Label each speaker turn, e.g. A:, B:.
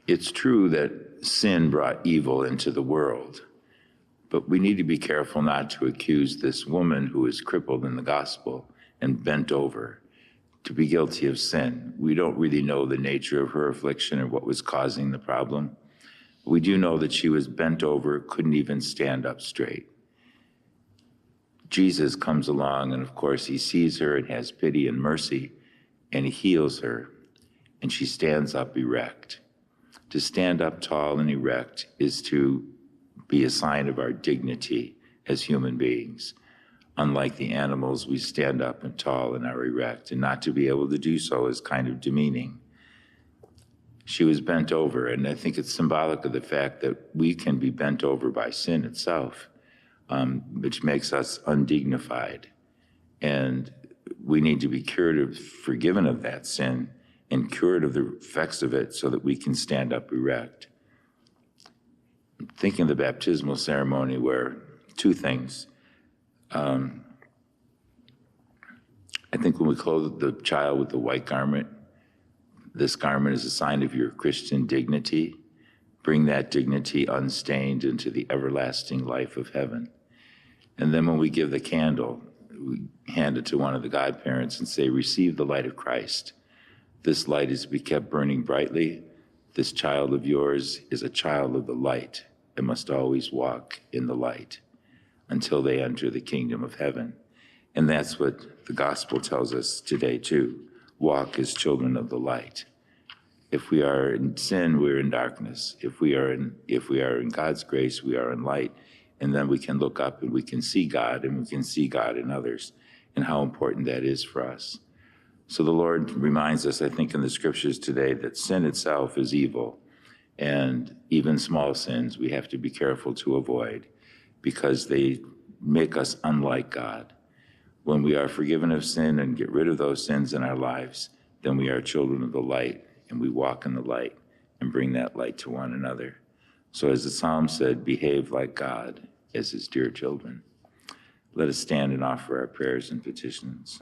A: It's true that sin brought evil into the world, but we need to be careful not to accuse this woman who is crippled in the gospel and bent over to be guilty of sin. We don't really know the nature of her affliction or what was causing the problem. We do know that she was bent over, couldn't even stand up straight. Jesus comes along, and of course, he sees her and has pity and mercy, and he heals her, and she stands up erect. To stand up tall and erect is to be a sign of our dignity as human beings. Unlike the animals, we stand up and tall and are erect, and not to be able to do so is kind of demeaning. She was bent over, and I think it's symbolic of the fact that we can be bent over by sin itself, which makes us undignified. And we need to be cured forgiven of that sin and cured of the effects of it so that we can stand up erect. I'm thinking of the baptismal ceremony where two things. I think when we clothe the child with the white garment, this garment is a sign of your Christian dignity. Bring that dignity unstained into the everlasting life of heaven. And then when we give the candle, we hand it to one of the godparents and say, receive the light of Christ. This light is to be kept burning brightly. This child of yours is a child of the light and must always walk in the light until they enter the kingdom of heaven. And that's what the gospel tells us today too. Walk as children of the light. If we are in sin, we're in darkness. If we are in God's grace, we are in light. And then we can look up and we can see God, and we can see God in others, and how important that is for us. So the Lord reminds us, I think, in the scriptures today that sin itself is evil, and even small sins we have to be careful to avoid because they make us unlike God. When we are forgiven of sin and get rid of those sins in our lives, then we are children of the light, and we walk in the light and bring that light to one another. So as the psalm said, behave like God as his dear children. Let us stand and offer our prayers and petitions.